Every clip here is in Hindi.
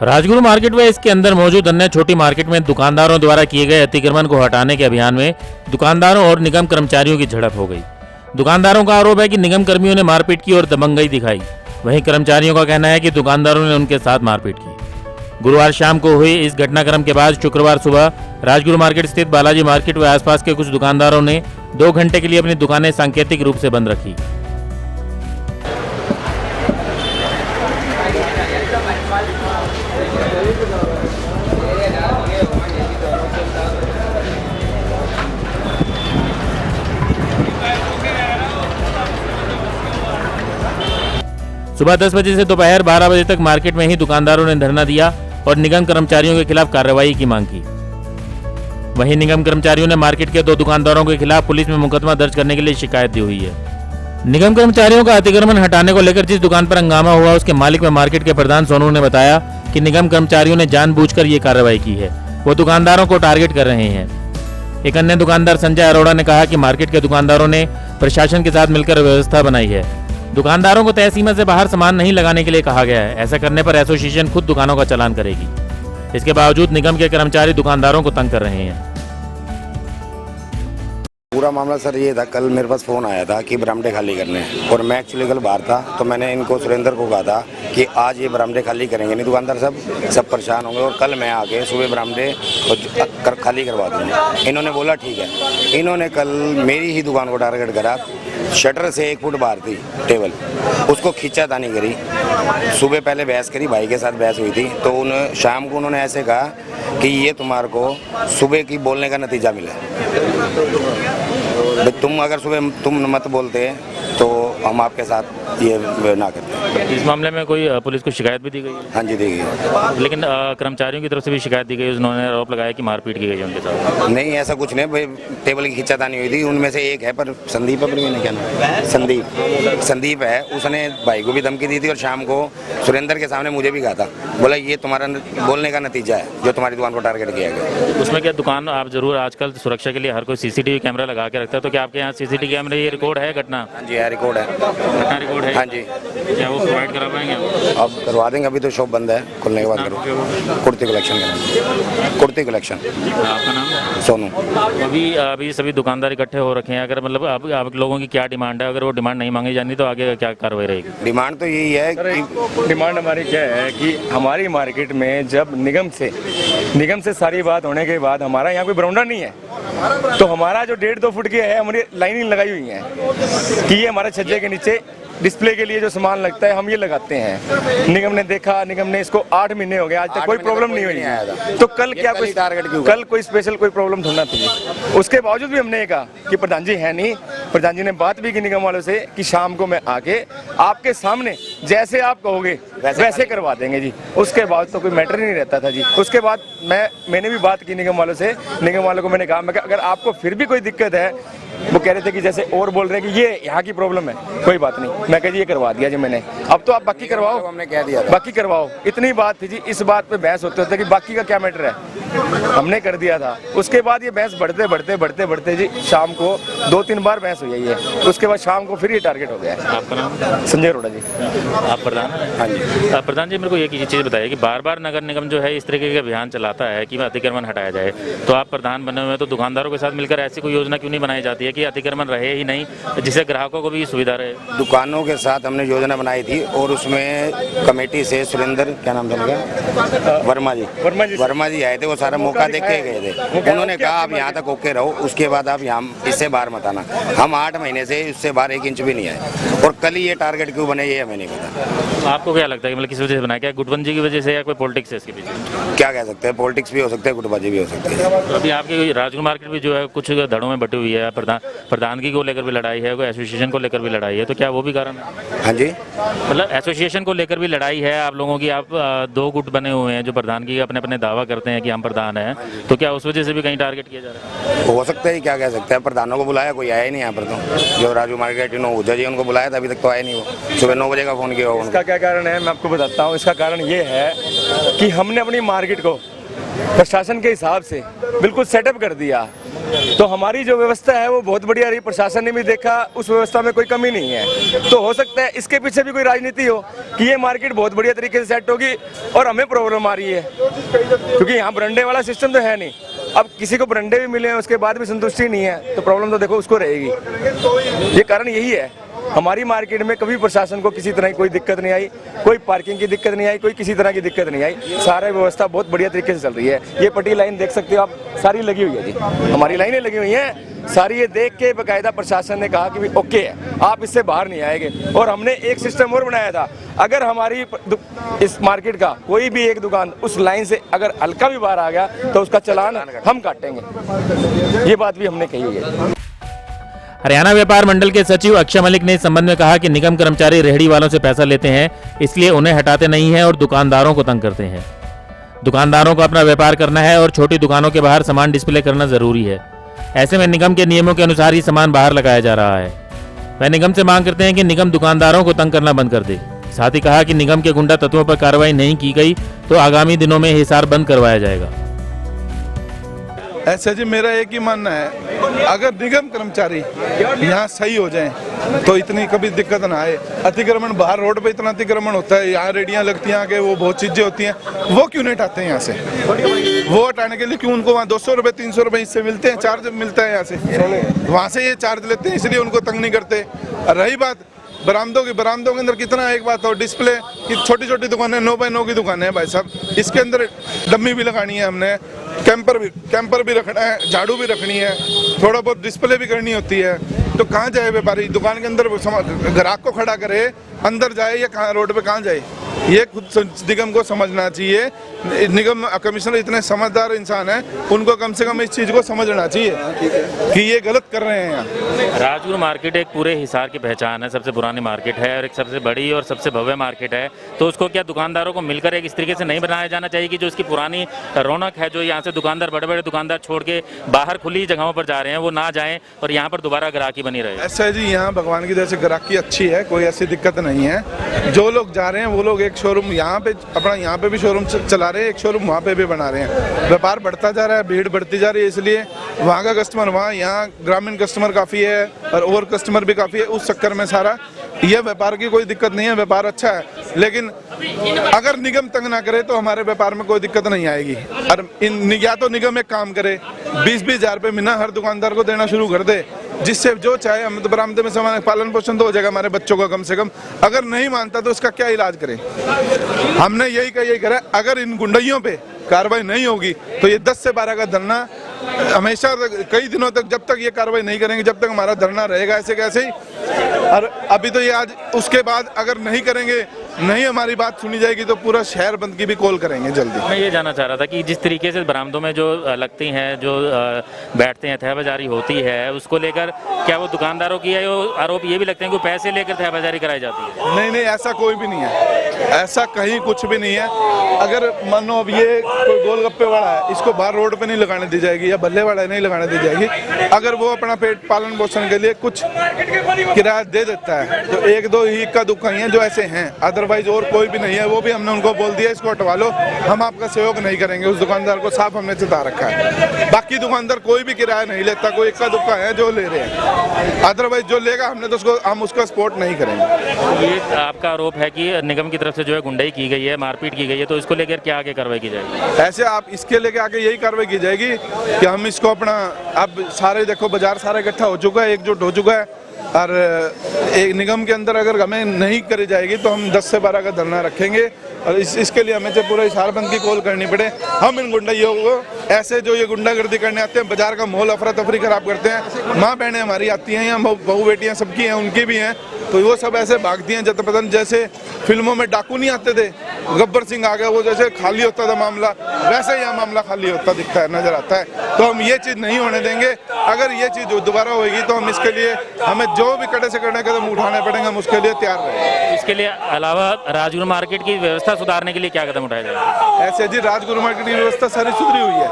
राजगुरु मार्केट व इसके अंदर मौजूद अन्य छोटी मार्केट में दुकानदारों द्वारा किए गए अतिक्रमण को हटाने के अभियान में दुकानदारों और निगम कर्मचारियों की झड़प हो गई। दुकानदारों का आरोप है कि निगम कर्मियों ने मारपीट की और दबंगई दिखाई। वहीं कर्मचारियों का कहना है कि दुकानदारों ने उनके साथ मारपीट की। गुरुवार शाम को हुई इस घटनाक्रम के बाद शुक्रवार सुबह राजगुरु मार्केट स्थित बालाजी मार्केट व आसपास के कुछ दुकानदारों ने 2 घंटे के लिए अपनी दुकानें सांकेतिक रूप से बंद रखी। सुबह 10 बजे से दोपहर 12 बजे तक मार्केट में ही दुकानदारों ने धरना दिया और निगम कर्मचारियों के खिलाफ कार्रवाई की मांग की। वहीं निगम कर्मचारियों ने मार्केट के 2 दुकानदारों के खिलाफ पुलिस में मुकदमा दर्ज करने के लिए शिकायत दी हुई है। निगम कर्मचारियों का अतिक्रमण हटाने को लेकर जिस दुकान पर हंगामा हुआ उसके मालिक व मार्केट के प्रधान सोनू ने बताया कि निगम कर्मचारियों ने जानबूझकर ये कार्रवाई की है। वो दुकानदारों को टारगेट कर रहे हैं। एक अन्य दुकानदार संजय अरोड़ा ने कहा कि मार्केट के दुकानदारों ने प्रशासन के साथ मिलकर व्यवस्था बनाई है। दुकानदारों को तय सीमा से बाहर सामान नहीं लगाने के लिए कहा गया है। ऐसा करने पर एसोसिएशन खुद दुकानों का चालान करेगी। इसके बावजूद निगम के कर्मचारी दुकानदारों को तंग कर रहे हैं। पूरा मामला सर ये था, कल मेरे पास फ़ोन आया था कि बरामदे खाली करने हैं और मैं एक्चुअली कल बाहर था, तो मैंने इनको सुरेंद्र को कहा था कि आज ये बरामदे खाली करेंगे नहीं, दुकानदार सब परेशान होंगे और कल मैं आके सुबह बरामदे खाली करवा दूँगा। इन्होंने बोला ठीक है। इन्होंने कल मेरी ही दुकान को टारगेट करा, शटर से 1 फुट बाहर थी टेबल, उसको खींचातानी करी। सुबह पहले बहस करी, भाई के साथ बहस हुई थी, तो शाम को उन्होंने ऐसे कहा कि ये तुम्हारे को सुबह की बोलने का नतीजा मिला। तुम अगर सुबह तुम मत बोलते तो हम आपके साथ ये ना करते। इस मामले में कोई पुलिस को शिकायत भी दी गई है? हाँ जी, दी गई है। लेकिन कर्मचारियों की तरफ से भी शिकायत दी गई, उन्होंने आरोप लगाया कि मारपीट की गई है उनके साथ। नहीं, ऐसा कुछ नहीं भाई, टेबल की खींचातानी हुई थी। उनमें से एक है, पर संदीप है, क्या नाम, संदीप है, उसने भाई को भी धमकी दी थी और शाम को सुरेंद्र के सामने मुझे भी कहा था, बोला ये तुम्हारा बोलने का नतीजा है जो तुम्हारी दुकान को टारगेट किया गया। उसमें क्या दुकान आप जरूर आजकल सुरक्षा के लिए हर कोई सीसीटीवी कैमरा लगा के रखता है, तो क्या आपके यहाँ सीसीटीवी कैमरे ये रिकॉर्ड है घटना? हाँ जी, रिकॉर्ड है। घटना रिकॉर्ड है? हाँ जी। क्या वो प्रोवाइड करा पाएंगे? अब करवा देंगे, अभी तो शॉप बंद है, खुलने के बाद करो। कुर्ती कलेक्शन का, कुर्ती कलेक्शन। आपका नाम? सोनू। अभी सभी दुकानदार इकट्ठे हो रखे हैं, अगर मतलब आप लोगों की क्या डिमांड है? अगर वो डिमांड नहीं मांगी जानी तो आगे क्या कार्रवाई रहेगी? डिमांड तो यही है कि डिमांड हमारी क्या है कि हमारी मार्केट में जब निगम से सारी बात होने के बाद हमारा यहाँ कोई बरामदा नहीं है, तो हमारा जो 1.5-2 फुट की है, हमारी लाइनिंग लगाई हुई है कि ये हमारे छज्जे के नीचे डिस्प्ले के लिए जो सामान लगता है हम ये लगाते हैं। निगम ने देखा, निगम ने इसको 8 महीने हो गए, आज तक कोई प्रॉब्लम नहीं हुई है। तो कल क्या कोई टारगेट क्यों? कल कोई स्पेशल कोई प्रॉब्लम थोड़ा थी। उसके बावजूद भी हमने कहा कि प्रधान जी है नहीं। प्रधान जी ने बात भी की निगम वालों से कि शाम को मैं आके आपके सामने जैसे आप कहोगे वैसे करवा देंगे जी। उसके बाद तो कोई मैटर ही नहीं रहता था जी। उसके बाद मैंने भी बात की निगम वालों से। निगम वालों को मैंने कहा, मैं अगर आपको फिर भी कोई दिक्कत है, वो कह रहे थे कि जैसे और बोल रहे हैं कि ये यहाँ की प्रॉब्लम है, कोई बात नहीं। मैं कह जी ये करवा दिया जी मैंने, अब तो आप बाकी करवाओ। हमने कह दिया था बाकी करवाओ, इतनी बात थी जी। इस बात पे बहस होते होते कि बाकी का क्या मैटर है, हमने कर दिया था। उसके बाद ये बहस बढ़ते जी शाम को 2-3 बार बहस हुई है। उसके बाद शाम को फिर ये टारगेट हो गया है। आपका नाम? संजय अरोड़ा जी। आप प्रधान? हाँ जी। प्रधान जी, मेरे को एक चीज़ बताइए कि बार बार नगर निगम जो है इस तरीके के अभियान चलाता है कि अतिक्रमण हटाया जाए, तो आप प्रधान बने हुए हैं, तो दुकानदारों के साथ मिलकर ऐसी कोई योजना क्यों नहीं बनाई जाती है कि अतिक्रमण रहे ही नहीं, जिससे ग्राहकों को भी सुविधा रहे? दुकानों के साथ हमने योजना बनाई थी और उसमें कमेटी से सुरेंद्र, क्या नाम था उनका, वर्मा जी आए थे। वो सारा मौका देख के गए थे। उन्होंने कहा आप यहाँ तक ओके रहो, उसके बाद आप यहाँ इससे बाहर मत आना। हम 8 महीने से इससे बाहर 1 इंच भी नहीं आए और कल ही ये टारगेट क्यों बने ये हमें नहीं पता। आपको क्या लगता है कि मतलब किस वजह से बनाया? क्या गुटबंदी की वजह से या कोई पॉलिटिक्स है इसके पीछे? क्या कह सकते हैं, पॉलिटिक्स भी हो सकते हैं, गुटबाजी भी हो सकती है। तो अभी आपके राजगुरु मार्केट भी जो है कुछ धड़ों में बटी हुई है, प्रधानगी को लेकर भी लड़ाई है, कोई एसोसिएशन को लेकर भी लड़ाई है, तो क्या वो भी कारण है? हाँ जी, मतलब एसोसिएशन को लेकर भी लड़ाई है आप लोगों की। आप 2 गुट बने हुए हैं जो प्रधानगी अपने अपने दावा करते हैं कि हम प्रधान हैं, तो क्या उस वजह से भी कहीं टारगेट किया जा रहा है? हो सकता है, क्या कह सकते हैं। प्रधानों को बुलाया, कोई आया ही नहीं यहाँ पर। तो जो राजू मार्केट ऊर्जा जी उनको बुलाया था, अभी तक तो आया नहीं। वो सुबह 9 बजे का फ़ोन किया। इसका क्या कारण है मैं आपको बताता हूँ। इसका कारण ये है कि हमने अपनी मार्केट को प्रशासन के हिसाब से बिल्कुल सेटअप कर दिया, तो हमारी जो व्यवस्था है वो बहुत बढ़िया रही। प्रशासन ने भी देखा उस व्यवस्था में कोई कमी नहीं है। तो हो सकता है इसके पीछे भी कोई राजनीति हो कि ये मार्केट बहुत बढ़िया तरीके से सेट होगी और हमें प्रॉब्लम आ रही है, क्योंकि यहाँ बरंडे वाला सिस्टम तो है नहीं। अब किसी को बरंडे भी मिले हैं उसके बाद भी संतुष्टि नहीं है, तो प्रॉब्लम तो देखो उसको रहेगी। ये कारण यही है। हमारी मार्केट में कभी प्रशासन को किसी तरह की कोई दिक्कत नहीं आई, कोई पार्किंग की दिक्कत नहीं आई, कोई किसी तरह की दिक्कत नहीं आई। सारा व्यवस्था बहुत बढ़िया तरीके से चल रही है। ये पट्टी लाइन देख सकते हो आप, सारी लगी हुई है जी, हमारी लाइनें लगी हुई हैं सारी। ये देख के बाकायदा प्रशासन ने कहा कि भी ओके है, आप इससे बाहर नहीं आएंगे। और हमने एक सिस्टम और बनाया था, अगर हमारी इस मार्केट का कोई भी एक दुकान उस लाइन से अगर हल्का भी बाहर आ गया तो उसका चालान हम काटेंगे। ये बात भी हमने कही हुई है। हरियाणा व्यापार मंडल के सचिव अक्षय मलिक ने इस संबंध में कहा कि निगम कर्मचारी रेहड़ी वालों से पैसा लेते हैं, इसलिए उन्हें हटाते नहीं हैं और दुकानदारों को तंग करते हैं। दुकानदारों को अपना व्यापार करना है और छोटी दुकानों के बाहर सामान डिस्प्ले करना जरूरी है। ऐसे में निगम के नियमों के अनुसार ही सामान बाहर लगाया जा रहा है। वह निगम से मांग करते हैं कि निगम दुकानदारों को तंग करना बंद कर दे। साथ ही कहा कि निगम के गुंडा तत्वों पर कार्रवाई नहीं की गई तो आगामी दिनों में हिसार बंद करवाया जाएगा। ऐसे जी मेरा एक ही मानना है, अगर निगम कर्मचारी यहाँ सही हो जाएं तो इतनी कभी दिक्कत ना आए। अतिक्रमण बाहर रोड पे इतना अतिक्रमण होता है, यहाँ रेडियाँ लगती हैं आगे, वो बहुत चीजें होती हैं, वो क्यों नहीं हटाते हैं यहाँ से? वो हटाने के लिए क्यों उनको वहाँ 200 रुपये 300 रुपये इससे मिलते हैं, चार्ज मिलता है यहाँ से, वहाँ से ये चार्ज लेते हैं, इसलिए उनको तंग नहीं करते। रही बात बरामदों के अंदर कितना एक बात और डिस्प्ले की छोटी छोटी दुकानें 9 बाय 9 की दुकानें हैं भाई साहब, इसके अंदर डम्मी भी लगानी है हमने, कैंपर भी रखना है, झाड़ू भी रखनी है, थोड़ा बहुत डिस्प्ले भी करनी होती है। तो कहाँ जाए व्यापारी? दुकान के अंदर ग्राहक को खड़ा करे, अंदर जाए या कहाँ रोड पे कहाँ जाए? ये खुद निगम को समझना चाहिए। निगम कमिश्नर इतने समझदार इंसान हैं, उनको कम से कम इस चीज़ को समझना चाहिए कि ये गलत कर रहे हैं यहाँ। राजगुरु मार्केट एक पूरे हिसार की पहचान है, सबसे पुरानी मार्केट है और एक सबसे बड़ी और सबसे भव्य मार्केट है। तो उसको क्या दुकानदारों को मिलकर एक इस तरीके से नहीं बनाया जाना चाहिए कि जो इसकी पुरानी रौनक है, जो यहाँ से दुकानदार बड़े बड़े दुकानदार छोड़ के बाहर खुली जगहों पर जा रहे हैं, वो ना जाएं और यहाँ पर दोबारा ग्राहकी बनी रहे? ऐसा है जी, यहाँ भगवान की जैसे ग्राहकी अच्छी है, कोई ऐसी दिक्कत नहीं है। जो लोग जा रहे हैं वो लोग एक शोरूम यहाँ पे अपना यहाँ पे भी शोरूम चला रहे हैं, एक शोरूम वहाँ पे भी बना रहे हैं। व्यापार बढ़ता जा रहा है, भीड़ बढ़ती जा रही है, इसलिए वहाँ का कस्टमर वहाँ, यहाँ ग्रामीण कस्टमर काफ़ी है और कस्टमर भी काफ़ी है। उस चक्कर में सारा ये व्यापार की कोई दिक्कत नहीं है, व्यापार अच्छा है। लेकिन अगर निगम तंग ना करे तो हमारे व्यापार में कोई दिक्कत नहीं आएगी। और या तो निगम एक काम करे, 20-20 हज़ार रुपये महीना हर दुकानदार को देना शुरू कर दे, जिससे जो चाहे हम तो बरामदे में सामान पालन पोषण तो हो जाएगा हमारे बच्चों का कम से कम। अगर नहीं मानता तो उसका क्या इलाज करें? हमने यही करा। अगर इन गुंडाइयों पे कार्रवाई नहीं होगी तो ये 10 से 12 का धरना हमेशा कई दिनों तक, जब तक ये कार्रवाई नहीं करेंगे, जब तक हमारा धरना रहेगा ऐसे कैसे ही। और अभी तो ये आज, उसके बाद अगर नहीं करेंगे, नहीं हमारी बात सुनी जाएगी तो पूरा शहर बंद की भी कॉल करेंगे जल्दी। मैं ये जानना चाह रहा था कि जिस तरीके से बरामदों में जो लगती हैं, जो बैठते हैं, तहबाजारी होती है, उसको लेकर क्या वो दुकानदारों की है आरोप ये भी लगते हैं कि पैसे लेकर तहबाजारी कराई जाती है? नहीं, ऐसा कोई भी नहीं है, ऐसा कहीं कुछ भी नहीं है। अगर मानो अब ये कोई गोलगप्पे वाला है, इसको बाहर रोड पे नहीं लगाने दी जाएगी या भल्ले वाला नहीं लगाने दी जाएगी। अगर वो अपना पेट पालन पोषण के लिए कुछ किराया दे देता है तो 1-2 ही इक्का दुक्का ही है जो ऐसे हैं, अदरवाइज और कोई भी नहीं है। वो भी हमने उनको बोल दिया इसको हटवा लो, हम आपका सहयोग नहीं करेंगे। उस दुकानदार को साफ हमने चेता रखा है। बाकी दुकानदार कोई भी किराया नहीं लेता, कोई इक्का दुक्का है जो ले रहे हैं, अदरवाइज जो लेगा हमने तो उसको, हम उसका सपोर्ट नहीं करेंगे। ये आपका आरोप है कि निगम की तरफ से जो है गुंडाई की गई है, मारपीट की गई है, तो इसको लेकर क्या आगे कार्रवाई की जाएगी? ऐसे आप इसके लेके आगे यही कार्रवाई की जाएगी कि हम इसको अपना, अब सारे देखो बाजार सारा इकट्ठा हो चुका है, एकजुट हो चुका है। और एक निगम के अंदर अगर हमें नहीं करी जाएगी तो हम 10 से 12 का धरना रखेंगे। और इसके लिए हमें चाहे पूरा हिसार बंद की कॉल करनी पड़े। हम इन गुंडाइयों को, ऐसे जो ये गुंडागर्दी करने आते हैं, बाजार का माहौल अफरा तफरी खराब करते हैं। माँ बहनें हमारी आती हैं, यहाँ बहू बेटियाँ सबकी हैं, उनकी भी हैं, तो वो सब ऐसे भागती हैं जतपतन। जैसे फिल्मों में डाकू नहीं आते थे, गब्बर सिंह आ गया, वो जैसे खाली होता था मामला, वैसे यहाँ मामला खाली होता दिखता है, नजर आता है। तो हम ये चीज़ नहीं होने देंगे। अगर ये चीज़ दोबारा होगी तो हम इसके लिए, हमें जो भी कड़े से कड़े कदम उठाने पड़ेंगे, हम उसके लिए तैयार रहेंगे। इसके लिए अलावा राजगुरु मार्केट की व्यवस्था सुधारने के लिए क्या कदम उठाया जाएगा? ऐसे जी राजगुरु मार्केट की व्यवस्था सारी सुधरी हुई है,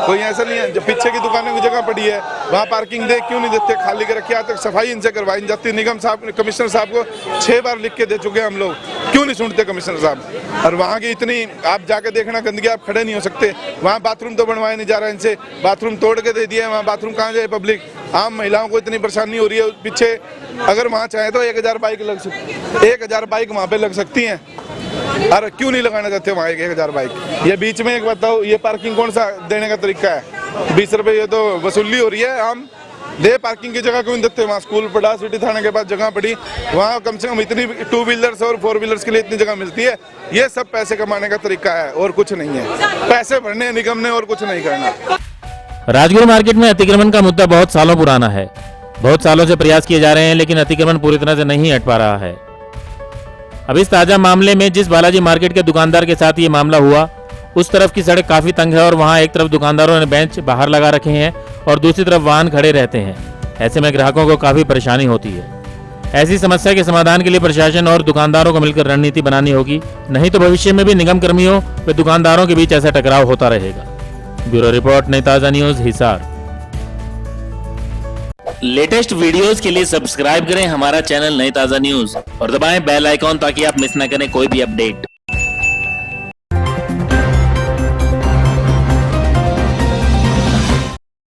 कोई ऐसा नहीं है। जो पीछे की दुकानों की जगह पड़ी है वहाँ पार्किंग दे क्यों नहीं देते, खाली कर रखी, आज तक सफाई इनसे करवाई जाती। निगम साहब, कमिश्नर साहब को 6 बार लिख के दे चुके हैं हम लोग क्यों नहीं सुनते कमिश्नर साहब? और वहाँ की इतनी आप जाके देखना गंदगी, आप खड़े नहीं हो सकते। वहाँ बाथरूम तो बनवाया नहीं जा रहा इनसे, बाथरूम तोड़ के दे दिए, वहाँ बाथरूम कहाँ जाए पब्लिक? आम महिलाओं को इतनी परेशानी हो रही है पीछे। अगर वहाँ चाहे तो 1000 बाइक लग सकती, 1000 बाइक वहाँ पे लग सकती हैं। अरे क्यों नहीं लगाना चाहते वहाँ 1000 बाइक? ये बीच में एक बताओ, ये पार्किंग कौन सा देने का तरीका है? 20 रुपए ये तो वसूली हो रही है। आम दे पार्किंग की जगह क्यों नहीं देते? वहाँ स्कूल पड़ा, सिटी थाने के पास जगह पड़ी, वहाँ कम से कम इतनी 2 व्हीलर्स और 4 व्हीलर्स के लिए इतनी जगह मिलती है। ये सब पैसे कमाने का तरीका है और कुछ नहीं है। पैसे भरने निगम ने और कुछ नहीं करना। राजगुरु मार्केट में अतिक्रमण का मुद्दा बहुत सालों पुराना है। बहुत सालों से प्रयास किए जा रहे हैं, लेकिन अतिक्रमण पूरी तरह से नहीं हट पा रहा है। अब इस ताजा मामले में जिस बालाजी मार्केट के दुकानदार के साथ ये मामला हुआ, उस तरफ की सड़क काफी तंग है और वहां एक तरफ दुकानदारों ने बेंच बाहर लगा रखे हैं और दूसरी तरफ वाहन खड़े रहते हैं। ऐसे में ग्राहकों को काफी परेशानी होती है। ऐसी समस्या के समाधान के लिए प्रशासन और दुकानदारों को मिलकर रणनीति बनानी होगी, नहीं तो भविष्य में भी निगम कर्मियों व दुकानदारों के बीच ऐसा टकराव होता रहेगा। ब्यूरो रिपोर्ट, नई ताजा न्यूज, हिसार। लेटेस्ट वीडियोस के लिए सब्सक्राइब करें हमारा चैनल नई ताजा न्यूज और दबाएं बेल आइकॉन ताकि आप मिस न करें कोई भी अपडेट।